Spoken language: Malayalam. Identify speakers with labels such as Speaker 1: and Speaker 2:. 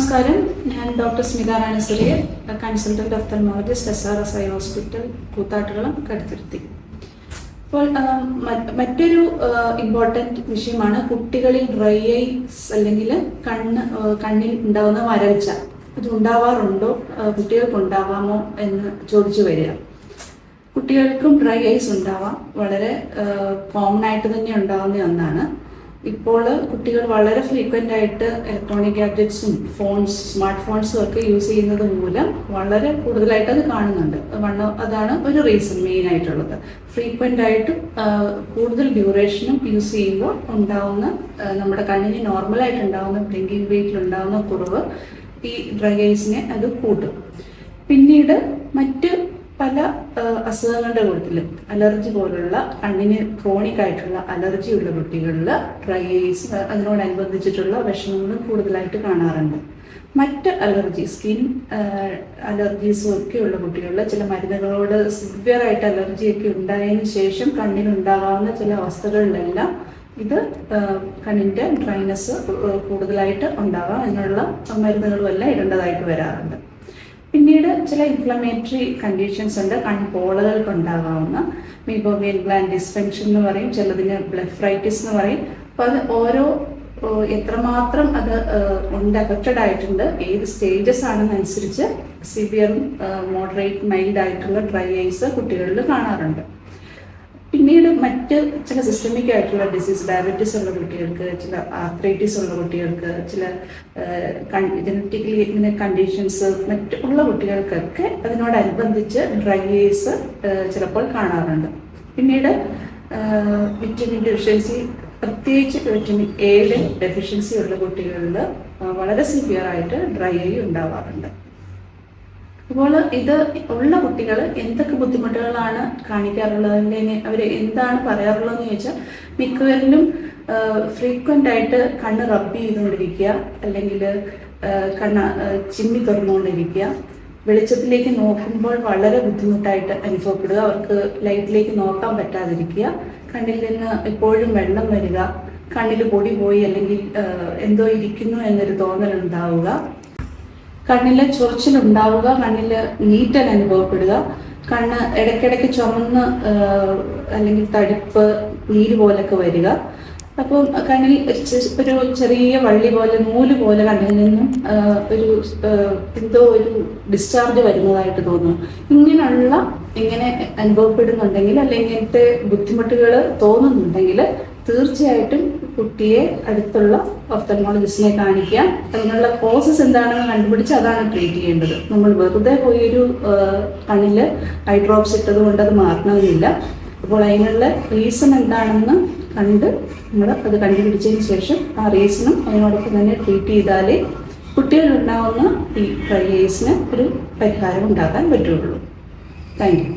Speaker 1: നമസ്കാരം. ഞാൻ doctor Smitha Rani Suriya, consultant ophthalmologist, SRSI hospital, Koothattukulam, Kaduthuruthy. അപ്പോൾ മറ്റൊരു ഇമ്പോർട്ടൻറ്റ് വിഷയമാണ് കുട്ടികളിൽ ഡ്രൈ ഐസ് അല്ലെങ്കിൽ കണ്ണിൽ ഉണ്ടാകുന്ന വരൾച്ച. അത് ഉണ്ടാവാറുണ്ടോ, കുട്ടികൾക്ക് ഉണ്ടാവാമോ എന്ന് ചോദിച്ചു വരിക. കുട്ടികൾക്കും ഡ്രൈ ഐസ് ഉണ്ടാവാം. വളരെ കോമൺ ആയിട്ട് തന്നെ ഉണ്ടാകുന്ന ഒന്നാണ്. ഇപ്പോൾ കുട്ടികൾ വളരെ ഫ്രീക്വൻ്റ് ആയിട്ട് ഇലക്ട്രോണിക് ഗാഡ്ജറ്റ്സും സ്മാർട്ട് ഫോൺസും ഒക്കെ യൂസ് ചെയ്യുന്നത് മൂലം വളരെ കൂടുതലായിട്ട് അത് കാണുന്നുണ്ട്. അതാണ് ഒരു റീസൺ മെയിൻ ആയിട്ടുള്ളത്. ഫ്രീക്വൻ്റ് ആയിട്ടും കൂടുതൽ ഡ്യൂറേഷനും യൂസ് ചെയ്യുമ്പോൾ ഉണ്ടാവുന്ന നമ്മുടെ കണ്ണിന് നോർമലായിട്ട് ഉണ്ടാവുന്ന ബ്ലിങ്കിങ് റേറ്റിൽ ഉണ്ടാവുന്ന കുറവ് ഈ ഡ്രൈ ഐസിനെ അത് കൂട്ടും. പിന്നീട് മറ്റ് പല അസുഖങ്ങളുടെ കൂട്ടത്തിൽ അലർജി പോലുള്ള കണ്ണിന് ക്രോണിക് ആയിട്ടുള്ള അലർജി ഉള്ള കുട്ടികളിൽ ഡ്രൈ ഐസ് അതിനോടനുബന്ധിച്ചിട്ടുള്ള വിഷമങ്ങൾ കൂടുതലായിട്ട് കാണാറുണ്ട്. മറ്റ് അലർജി, സ്കിൻ അലർജീസും ഒക്കെ ഉള്ള കുട്ടികളിൽ ചില മരുന്നുകളോട് സിവിയറായിട്ട് അലർജിയൊക്കെ ഉണ്ടായതിനു ശേഷം കണ്ണിനുണ്ടാകാവുന്ന ചില അവസ്ഥകളിലെല്ലാം ഇത് കണ്ണിൻ്റെ ഡ്രൈനെസ് കൂടുതലായിട്ട് ഉണ്ടാകാം. അതിനുള്ള മരുന്നുകളുമെല്ലാം ഇടേണ്ടതായിട്ട് വരാറുണ്ട്. പിന്നീട് ചില ഇൻഫ്ലമേറ്ററി കണ്ടീഷൻസ് ഉണ്ട്. കൺപോളകൾക്ക് ഉണ്ടാകാവുന്ന മീബോമിയൽ ഗ്ലാൻഡ് ഡിസ്ഫങ്ഷൻ എന്ന് പറയും, ചിലതിന് ബ്ലെഫ്രൈറ്റിസ് എന്ന് പറയും. അപ്പോൾ അത് ഓരോ എത്രമാത്രം അത് അഫക്റ്റഡ് ആയിട്ടുണ്ട്, ഏത് സ്റ്റേജസ് ആണെന്നനുസരിച്ച് സിവിയറും മോഡറേറ്റ് മൈൽഡ് ആയിട്ടുള്ള ഡ്രൈ ഐസ് കുട്ടികളിൽ കാണാറുണ്ട്. പിന്നീട് മറ്റ് ചില സിസ്റ്റമിക് ആയിട്ടുള്ള ഡിസീസ്, ഡയബറ്റീസ് ഉള്ള കുട്ടികൾക്ക്, ചില ആർത്രൈറ്റിസ് ഉള്ള കുട്ടികൾക്ക്, ചില ജനറ്റിക്കലി ഇങ്ങനെ കണ്ടീഷൻസ് മറ്റുള്ള കുട്ടികൾക്കൊക്കെ അതിനോടനുബന്ധിച്ച് ഡ്രൈ ഐസ് ചിലപ്പോൾ കാണാറുണ്ട്. പിന്നീട് വിറ്റമിൻ ഡെഫിഷ്യൻസി, പ്രത്യേകിച്ച് വിറ്റമിൻ എയുടെ ഡെഫിഷ്യൻസി ഉള്ള കുട്ടികളിൽ വളരെ സിവിയറായിട്ട് ഡ്രൈ ഐ ഉണ്ടാവാറുണ്ട്. അപ്പോൾ ഇത് ഉള്ള കുട്ടികൾ എന്തൊക്കെ ബുദ്ധിമുട്ടുകളാണ് കാണിക്കാറുള്ളത്, അവർ എന്താണ് പറയാറുള്ളതെന്ന് ചോദിച്ചാൽ മിക്കവരിലും ഫ്രീക്വൻ്റ് ആയിട്ട് കണ്ണ് റബ്ബ് ചെയ്തുകൊണ്ടിരിക്കുക, അല്ലെങ്കിൽ കണ്ണ് ചിമ്മി തുറന്നുകൊണ്ടിരിക്കുക, വെളിച്ചത്തിലേക്ക് നോക്കുമ്പോൾ വളരെ ബുദ്ധിമുട്ടായിട്ട് അനുഭവപ്പെടുക, അവർക്ക് ലൈറ്റിലേക്ക് നോക്കാൻ പറ്റാതിരിക്കുക, കണ്ണിൽ നിന്ന് എപ്പോഴും വെള്ളം വരിക, കണ്ണിൽ പൊടി പോയി അല്ലെങ്കിൽ എന്തോ ഇരിക്കുന്നു എന്നൊരു തോന്നലുണ്ടാവുക, കണ്ണിൽ ചൊറിച്ചിലുണ്ടാവുക, കണ്ണിൽ നീറ്റൽ അനുഭവപ്പെടുക, കണ്ണ് ഇടയ്ക്കിടയ്ക്ക് ചുമന്ന് അല്ലെങ്കിൽ തടിപ്പ്, നീര് പോലൊക്കെ വരിക. അപ്പം കണ്ണിൽ ഒരു ചെറിയ വള്ളി പോലെ, നൂല് പോലെ കണ്ണിൽ നിന്നും എന്തോ ഒരു ഡിസ്ചാർജ് വരുന്നതായിട്ട് തോന്നുന്നു. ഇങ്ങനെ അനുഭവപ്പെടുന്നുണ്ടെങ്കിൽ അല്ലെങ്കിൽ ഇങ്ങനത്തെ ബുദ്ധിമുട്ടുകൾ തോന്നുന്നുണ്ടെങ്കിൽ തീർച്ചയായിട്ടും കുട്ടിയെ അടുത്തുള്ള ഒഫ്തൽമോളജിസ്റ്റിനെ കാണിക്കുക. അതിനുള്ള കോസസ് എന്താണെന്ന് കണ്ടുപിടിച്ച് അതാണ് ട്രീറ്റ് ചെയ്യേണ്ടത്. നമ്മൾ വെറുതെ പോയൊരു കണ്ണിൽ ഐ ഡ്രോപ്സ് ഇട്ടത് കൊണ്ട് അത് മാറണമെന്നില്ല. അപ്പോൾ അതിനുള്ള റീസൺ എന്താണെന്ന് കണ്ട് നമ്മൾ അത് കണ്ടുപിടിച്ചതിന് ശേഷം ആ റീസണും അതിനോടൊപ്പം തന്നെ ട്രീറ്റ് ചെയ്താലേ കുട്ടികളിലുണ്ടാവുന്ന ഈ ഡ്രൈ ഐസിന് ഒരു പരിഹാരം ഉണ്ടാക്കാൻ പറ്റുള്ളൂ. Thank you.